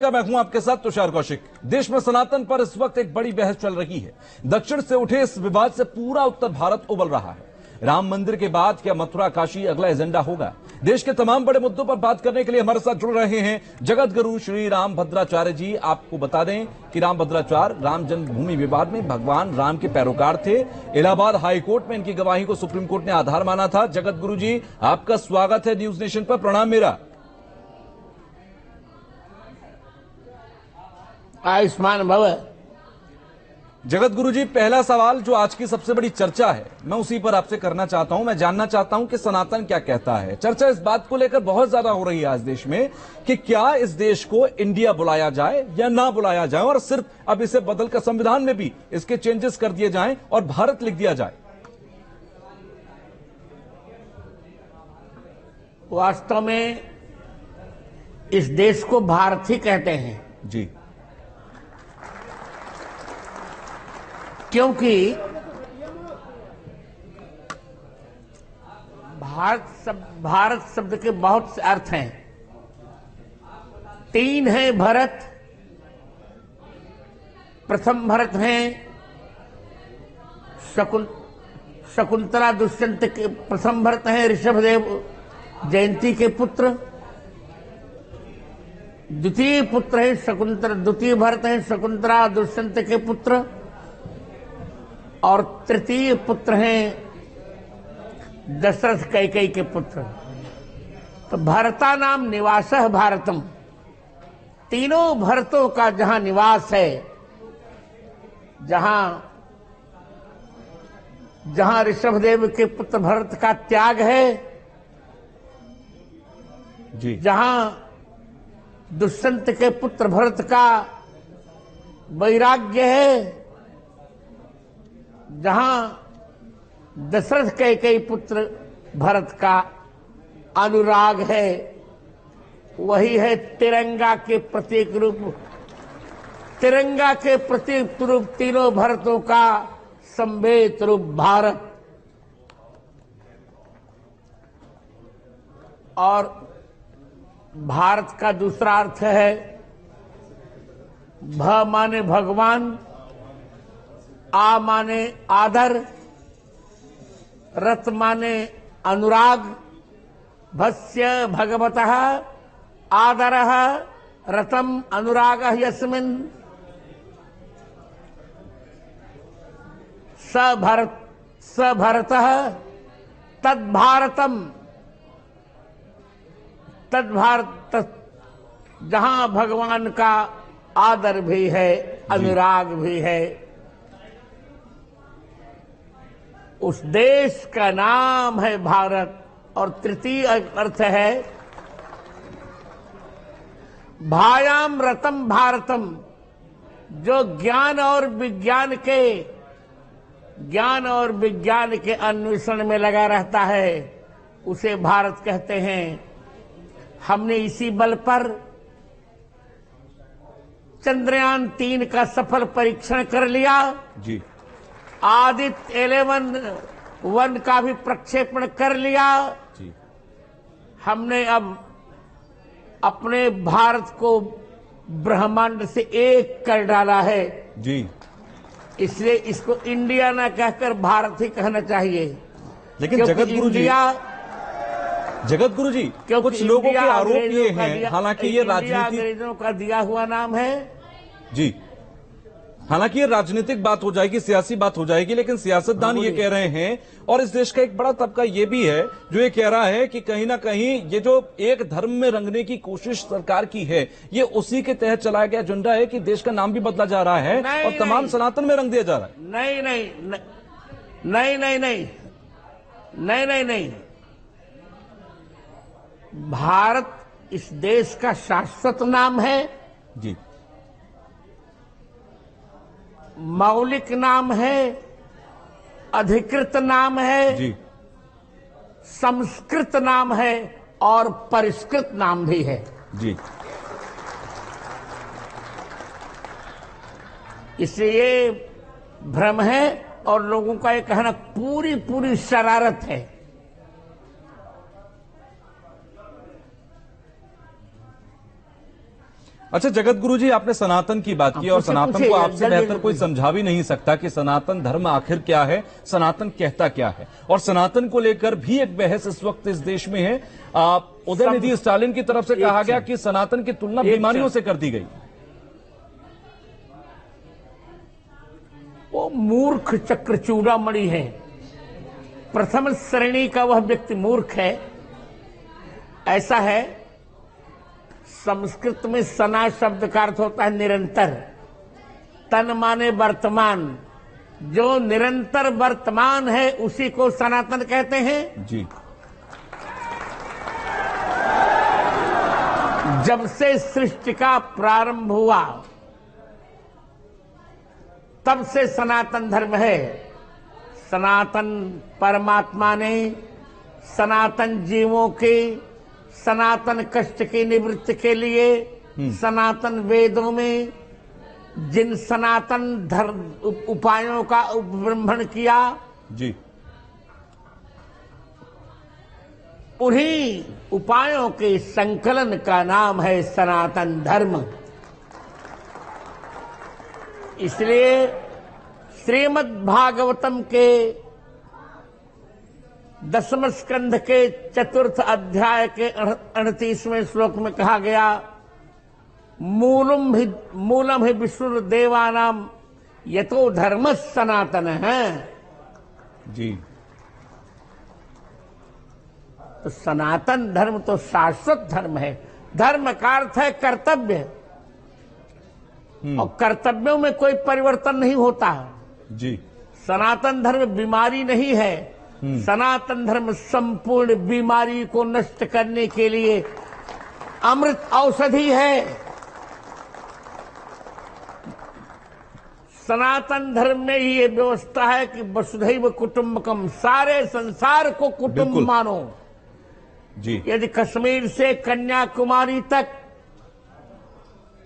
मैं हूं आपके साथ तुषार कौशिक। देश में सनातन पर इस वक्त एक बड़ी बहस चल रही है। दक्षिण से उठे इस विवाद से पूरा उत्तर भारत उबल रहा है। राम मंदिर के बाद क्या मथुरा काशी अगला एजेंडा होगा? देश के तमाम बड़े मुद्दों पर बात करने के लिए हमारे साथ जुड़ रहे हैं जगत गुरु श्री राम भद्राचार्य जी। आपको बता दें कि राम भद्राचार्य राम जन्मभूमि विवाद में भगवान राम के पैरोकार थे। इलाहाबाद हाईकोर्ट में इनकी गवाही को सुप्रीम कोर्ट ने आधार माना था। जगत गुरु जी, आपका स्वागत है न्यूज नेशन पर। प्रणाम मेरा। आयुष्मान भव। जगत गुरु जी, पहला सवाल जो आज की सबसे बड़ी चर्चा है, मैं उसी पर आपसे करना चाहता हूं। मैं जानना चाहता हूं कि सनातन क्या कहता है। चर्चा इस बात को लेकर बहुत ज्यादा हो रही है आज देश में कि क्या इस देश को इंडिया बुलाया जाए या ना बुलाया जाए, और सिर्फ अब इसे बदलकर संविधान में भी इसके चेंजेस कर दिए जाएं और भारत लिख दिया जाए। वास्तव में इस देश को भारत ही कहते हैं जी, क्योंकि भारत शब्द के बहुत से अर्थ हैं। तीन है भरत। प्रथम भरत हैं शकुंतला दुष्यंत के प्रथम भरत हैं ऋषभदेव जयंती के पुत्र। द्वितीय पुत्र है द्वितीय भरत हैं शकुंतला दुष्यंत के पुत्र, और तृतीय पुत्र हैं दशरथ कैकेयी के पुत्र। तो भरता नाम निवासः भारतम। तीनों भरतों का जहां निवास है, जहां ऋषभदेव के पुत्र भरत का त्याग है जी, जहां दुष्यंत के पुत्र भरत का वैराग्य है, जहां दशरथ कैकेयी पुत्र भरत का अनुराग है, वही है तिरंगा के प्रतीक रूप। तिरंगा के प्रतीक रूप तीनों भरतों का संवेद रूप भारत। और भारत का दूसरा अर्थ है भ माने भगवान, आ माने आदर, रत माने अनुराग। भस्य भगवतः आदरः रतम अनुरागः यस्मिन् स भरतः तद्भारतम। जहां भगवान का आदर भी है, अनुराग भी है, उस देश का नाम है भारत। और तृतीय अर्थ है भायाम रतम भारतम। जो ज्ञान और विज्ञान के अन्वेषण में लगा रहता है, उसे भारत कहते हैं। हमने इसी बल पर चंद्रयान 3 का सफल परीक्षण कर लिया जी। आदित्य 11 का भी प्रक्षेपण कर लिया जी। हमने अब अपने भारत को ब्रह्मांड से एक कर डाला है जी। इसलिए इसको इंडिया ना कहकर भारत ही कहना चाहिए। लेकिन जगत गुरु जी कुछ लोगों के आरोप ये हैं, हालांकि ये अंग्रेजों का दिया हुआ नाम है जी, हालांकि ये राजनीतिक बात हो जाएगी, सियासी बात हो जाएगी, लेकिन सियासतदान ये कह रहे हैं, और इस देश का एक बड़ा तबका ये भी है जो ये कह रहा है कि कहीं ना कहीं ये जो एक धर्म में रंगने की कोशिश सरकार की है, ये उसी के तहत चलाया गया एजेंडा है कि देश का नाम भी बदला जा रहा है और तमाम सनातन में रंग दिया जा रहा है। नहीं। भारत इस देश का शाश्वत नाम है जी, मौलिक नाम है, अधिकृत नाम है जी, संस्कृत नाम है और परिष्कृत नाम भी है जी। इसलिए ये भ्रम है और लोगों का ये कहना पूरी शरारत है। अच्छा जगत गुरु जी, आपने सनातन की बात की और सनातन को आपसे बेहतर कोई समझा भी नहीं सकता कि सनातन धर्म आखिर क्या है, सनातन कहता क्या है। और सनातन को लेकर भी एक बहस इस वक्त इस देश में है। उदयनिधि स्टालिन की तरफ से कहा गया कि सनातन की तुलना बीमारियों से कर दी गई। वो मूर्ख चक्र चूड़ामणि है। प्रथम श्रेणी का वह व्यक्ति मूर्ख है। ऐसा है, संस्कृत में सना शब्द का अर्थ होता है निरंतर। तन माने वर्तमान, जो निरंतर वर्तमान है उसी को सनातन कहते हैं। जी। जब से सृष्टि का प्रारंभ हुआ तब से सनातन धर्म है। सनातन परमात्मा ने सनातन जीवों के सनातन कष्ट की निवृत्ति के लिए सनातन वेदों में जिन सनातन धर्म उपायों का उपब्रह्मण किया, जी, उन्हीं उपायों के संकलन का नाम है सनातन धर्म। इसलिए श्रीमद् भागवतम के 10वें स्कंध के 4th अध्याय के 38वें श्लोक में कहा गया, मूलम ही विष्णु देवानाम यतो धर्म सनातन है। जी। तो सनातन धर्म तो शाश्वत धर्म है। धर्म का अर्थ है कर्तव्य, और कर्तव्यों में कोई परिवर्तन नहीं होता। जी। सनातन धर्म बीमारी नहीं है। सनातन धर्म संपूर्ण बीमारी को नष्ट करने के लिए अमृत औषधि है। सनातन धर्म में ही ये व्यवस्था है कि वसुधैव कुटुंबकम, सारे संसार को कुटुंब मानो। जी। यदि कश्मीर से कन्याकुमारी तक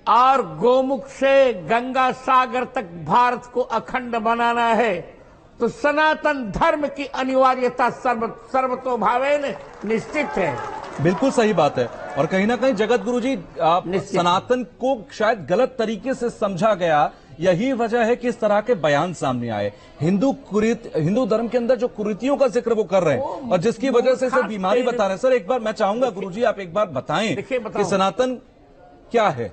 और गोमुख से गंगा सागर तक भारत को अखंड बनाना है तो सनातन धर्म की अनिवार्यता सर्वतोभावेन निश्चित है। बिल्कुल सही बात है। और कहीं ना कहीं जगत गुरु जी, सनातन को शायद गलत तरीके से समझा गया, यही वजह है कि इस तरह के बयान सामने आए। हिंदू धर्म के अंदर जो कुरीतियों का जिक्र वो कर रहे हैं और जिसकी वजह से इसे बीमारी बता रहे हैं। सर एक बार मैं चाहूंगा गुरुजी आप एक बार बताएं कि सनातन क्या है।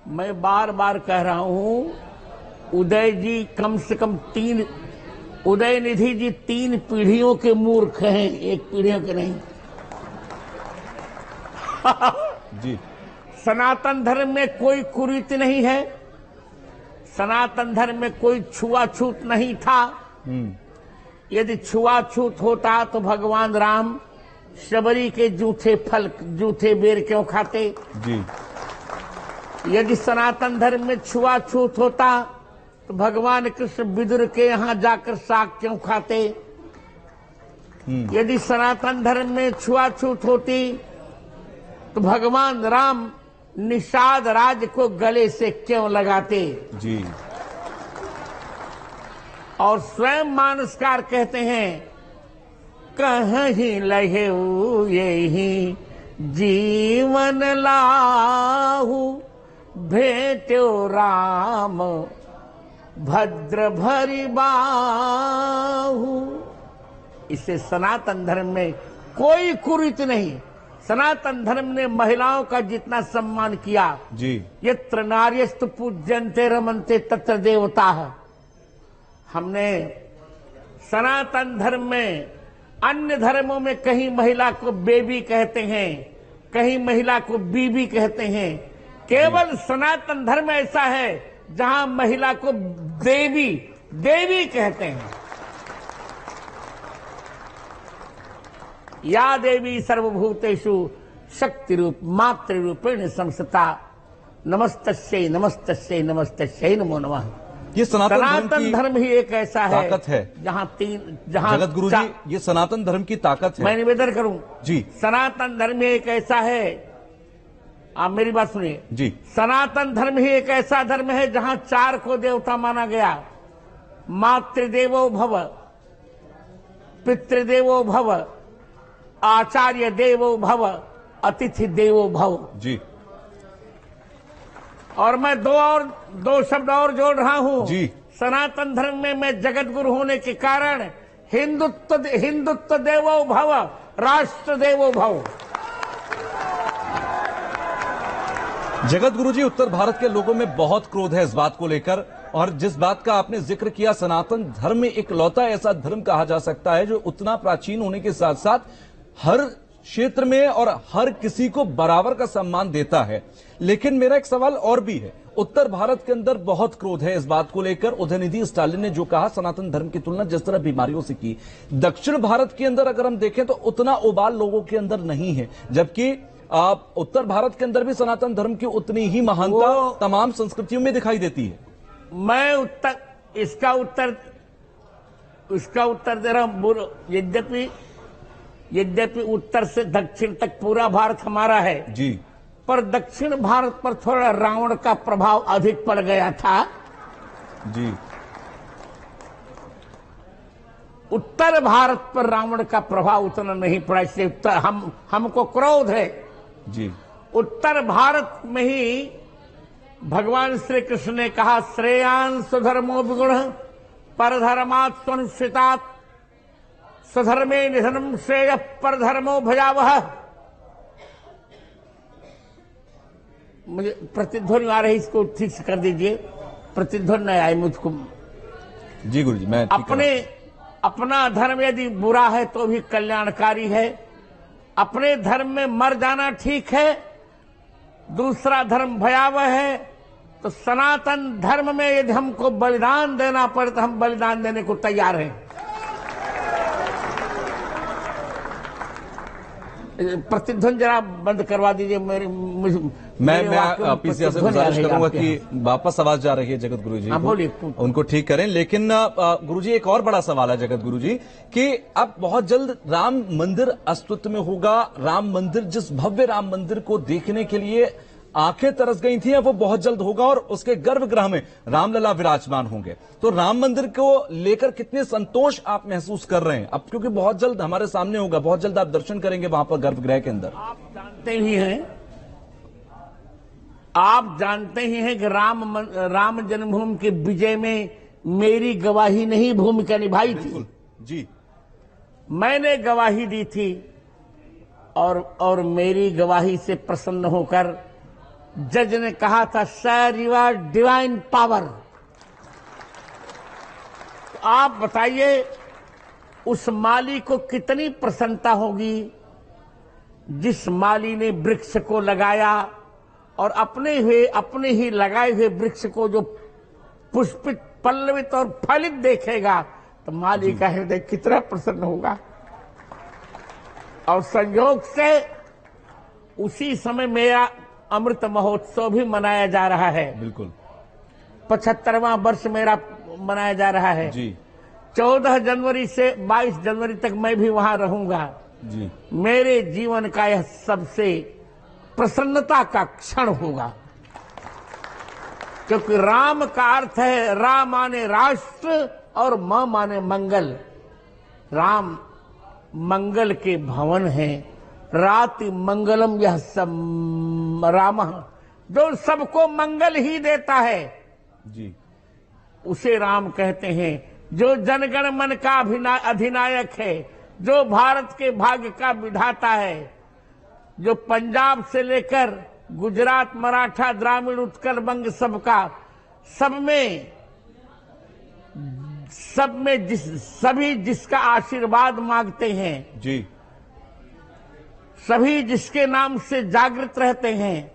मैं बार बार कह रहा हूं, उदय जी कम से कम उदयनिधि जी 3 पीढ़ियों के मूर्ख हैं, एक पीढ़ियों के नहीं। जी। सनातन धर्म में कोई कुरीति नहीं है। सनातन धर्म में कोई छुआछूत नहीं था। यदि छुआछूत होता तो भगवान राम शबरी के जूठे बेर क्यों खाते? जी। यदि सनातन धर्म में छुआछूत होता तो भगवान कृष्ण विदुर के यहां जाकर साग क्यों खाते? यदि सनातन धर्म में छुआछूत होती तो भगवान राम निषाद राज को गले से क्यों लगाते? जी। और स्वयं मानसकार कहते हैं, कहीं लहेऊ यही जीवन लाहू, भेट्यो राम भद्र भरी बाहू। इससे सनातन धर्म में कोई कुरीति नहीं। सनातन धर्म ने महिलाओं का जितना सम्मान किया, जी, यत्र नार्यस्तु पूज्यन्ते रमन्ते तत्र देवता। हमने सनातन धर्म में, अन्य धर्मों में कहीं महिला को बेबी कहते हैं, कहीं महिला को बीबी कहते हैं। केवल सनातन धर्म ऐसा है जहां महिला को देवी कहते हैं। या देवी सर्वभूतेषु शक्ति रूप मातृ रूपेण संस्थिता, नमस्तस्यै नमस्तस्यै नमस्तस्यै नमो नमः। ये सनातन धर्म ही एक ऐसा है ताकत है जहां जगत गुरु जी, ये सनातन धर्म की ताकत है। मैं निवेदन करूं जी, सनातन धर्म ही एक ऐसा है, आप मेरी बात सुनिए जी, सनातन धर्म ही एक ऐसा धर्म है जहां 4 को देवता माना गया। मातृदेवो भव, पितृदेवो भव, आचार्य देवो भव, अतिथि देवो भव। जी। और मैं दो शब्द और जोड़ रहा हूं जी। सनातन धर्म में मैं जगत गुरु होने के कारण हिंदुत्व देवो भव, राष्ट्र देवो भव। जगत गुरु जी, उत्तर भारत के लोगों में बहुत क्रोध है इस बात को लेकर, और जिस बात का आपने जिक्र किया, सनातन धर्म में इकलौता ऐसा धर्म कहा जा सकता है जो उतना प्राचीन होने के साथ साथ हर क्षेत्र में और हर किसी को बराबर का सम्मान देता है। लेकिन मेरा एक सवाल और भी है, उत्तर भारत के अंदर बहुत क्रोध है इस बात को लेकर। उदयनिधि स्टालिन ने जो कहा, सनातन धर्म की तुलना जिस तरह बीमारियों से की, दक्षिण भारत के अंदर अगर हम देखें तो उतना उबाल लोगों के अंदर नहीं है, जबकि उत्तर भारत के अंदर भी सनातन धर्म की उतनी ही महानता तमाम संस्कृतियों में दिखाई देती है। मैं इसका उत्तर दे रहा हूं। यद्यपि उत्तर से दक्षिण तक पूरा भारत हमारा है जी, पर दक्षिण भारत पर थोड़ा रावण का प्रभाव अधिक पड़ गया था जी। उत्तर भारत पर रावण का प्रभाव उतना नहीं पड़ा, इसलिए हमको क्रोध है जी। उत्तर भारत में ही भगवान श्री कृष्ण ने कहा, श्रेयान स्वधर्मो विगुण परधर्मात् स्वनुष्ठितात् स्वधर्मे निधनम श्रेय परधर्मो भयावह। मुझे प्रतिध्वनि आ रही, इसको ठीक से कर दीजिए, प्रतिध्वनि नहीं आई मुझको। जी गुरु जी, मैं अपना धर्म यदि बुरा है तो भी कल्याणकारी है। अपने धर्म में मर जाना ठीक है, दूसरा धर्म भयावह है। तो सनातन धर्म में यदि हमको बलिदान देना पड़े तो हम बलिदान देने को तैयार हैं। प्रतिध्वनि जरा बंद करवा दीजिए। मैं पीसीआर से गुजारिश करूंगा कि वापस आवाज जा रही है जगत गुरु जी, बोलिए, उनको ठीक करें। लेकिन गुरु जी, एक और बड़ा सवाल है जगत गुरु जी कि अब बहुत जल्द राम मंदिर अस्तित्व में होगा। राम मंदिर, जिस भव्य राम मंदिर को देखने के लिए आंखें तरस गई थी, वो बहुत जल्द होगा और उसके गर्भगृह में रामलला विराजमान होंगे। तो राम मंदिर को लेकर कितने संतोष आप महसूस कर रहे हैं अब, क्योंकि बहुत जल्द हमारे सामने होगा, बहुत जल्द आप दर्शन करेंगे वहां पर गर्भगृह के अंदर। आप जानते ही हैं कि राम जन्मभूमि के विजय में मेरी गवाही नहीं भूमिका निभाई थी जी। मैंने गवाही दी थी और मेरी गवाही से प्रसन्न होकर जज ने कहा था, sir you are divine power. तो आप बताइए उस माली को कितनी प्रसन्नता होगी जिस माली ने वृक्ष को लगाया और अपने ही लगाए हुए वृक्ष को जो पुष्पित, पल्लवित और फलित देखेगा तो माली का हृदय कितना प्रसन्न होगा। और संयोग से उसी समय मेरा अमृत महोत्सव भी मनाया जा रहा है। बिल्कुल, 75वां वर्ष मेरा मनाया जा रहा है जी। 14 जनवरी से 22 जनवरी तक मैं भी वहां रहूंगा जी। मेरे जीवन का यह सबसे प्रसन्नता का क्षण होगा, क्योंकि राम का अर्थ है, रा माने राष्ट्र और म माने मंगल। राम मंगल के भवन है, राति मंगलम यह सब राम, जो सबको मंगल ही देता है जी, उसे राम कहते हैं। जो जनगण मन का अधिनायक है, जो भारत के भाग्य का विधाता है, जो पंजाब से लेकर गुजरात, मराठा, द्राविड़, उत्कल, बंग सब में सभी जिसका आशीर्वाद मांगते हैं जी, सभी जिसके नाम से जागृत रहते हैं,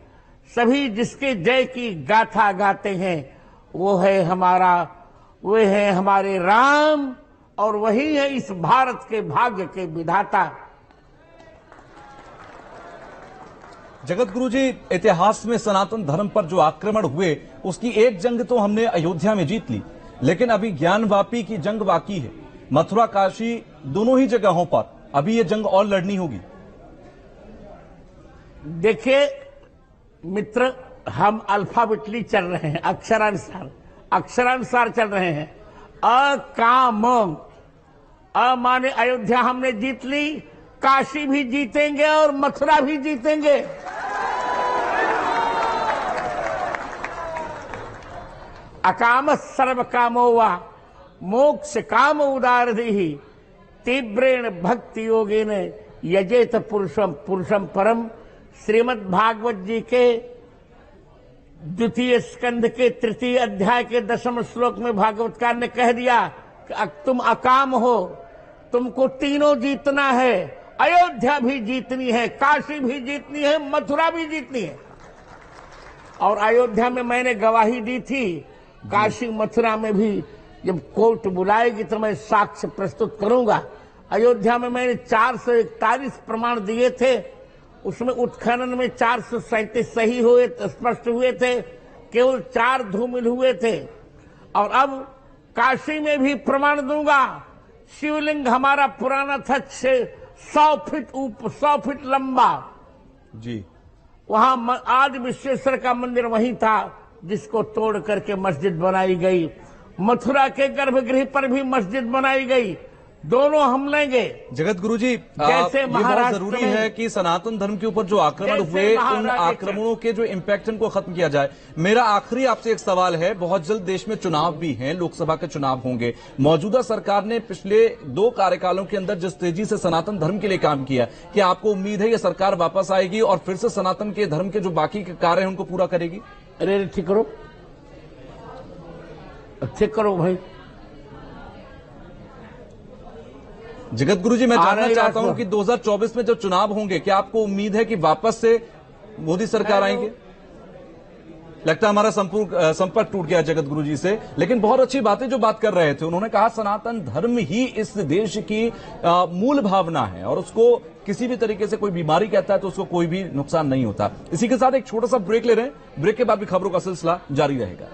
सभी जिसके जय की गाथा गाते हैं, वो है हमारे राम और वही है इस भारत के भाग्य के विधाता। जगत गुरु जी, इतिहास में सनातन धर्म पर जो आक्रमण हुए उसकी एक जंग तो हमने अयोध्या में जीत ली, लेकिन अभी ज्ञानवापी की जंग बाकी है। मथुरा, काशी, दोनों ही जगहों पर अभी ये जंग और लड़नी होगी। देखिए मित्र, हम अल्फाबेटली चल रहे हैं, अक्षरानुसार चल रहे हैं। अ काम, अ माने अयोध्या हमने जीत ली, काशी भी जीतेंगे और मथुरा भी जीतेंगे। अकाम सर्व कामो वा मोक्ष काम उदारधि तीव्रेण भक्ति योगेन यजेत पुरुषम परम। श्रीमद् भागवत जी के द्वितीय स्कंध के तृतीय अध्याय के 10वें श्लोक में भागवतकार ने कह दिया कि तुम अकाम हो, तुमको तीनों जीतना है, अयोध्या भी जीतनी है, काशी भी जीतनी है, मथुरा भी जीतनी है। और अयोध्या में मैंने गवाही दी थी, काशी मथुरा में भी जब कोर्ट बुलाएगी तो मैं साक्ष्य प्रस्तुत करूंगा। अयोध्या में मैंने 441 प्रमाण दिए थे, उसमें उत्खनन में 437 सही हुए, स्पष्ट हुए थे, केवल 4 धूमिल हुए थे। और अब काशी में भी प्रमाण दूंगा। शिवलिंग हमारा पुराना था 100 फीट लंबा जी। वहां आज विश्वेश्वर का मंदिर वहीं था, जिसको तोड़ करके मस्जिद बनाई गई। मथुरा के गर्भगृह पर भी मस्जिद बनाई गई। दोनों हम लेंगे। जगत गुरु जी, जैसे ये बहुत जरूरी है कि सनातन धर्म के ऊपर जो आक्रमण हुए, उन आक्रमणों के जो इम्पैक्ट उनको खत्म किया जाए। मेरा आखिरी आपसे एक सवाल है, बहुत जल्द देश में चुनाव भी हैं, लोकसभा के चुनाव होंगे। मौजूदा सरकार ने पिछले 2 कार्यकालों के अंदर जिस तेजी से सनातन धर्म के लिए काम किया, क्या आपको उम्मीद है ये सरकार वापस आएगी और फिर से सनातन के धर्म के जो बाकी के कार्य हैं उनको पूरा करेगी? अरे ठीक करो, ठीक करो भाई। जगत गुरु जी, मैं जानना चाहता हूं कि 2024 में जो चुनाव होंगे, क्या आपको उम्मीद है कि वापस से मोदी सरकार आएंगे? लगता है हमारा संपर्क टूट गया जगत गुरु जी से, लेकिन बहुत अच्छी बातें जो बात कर रहे थे। उन्होंने कहा सनातन धर्म ही इस देश की मूल भावना है और उसको किसी भी तरीके से कोई बीमारी कहता है तो उसको कोई भी नुकसान नहीं होता। इसी के साथ एक छोटा सा ब्रेक ले रहे हैं, ब्रेक के बाद भी खबरों का सिलसिला जारी रहेगा।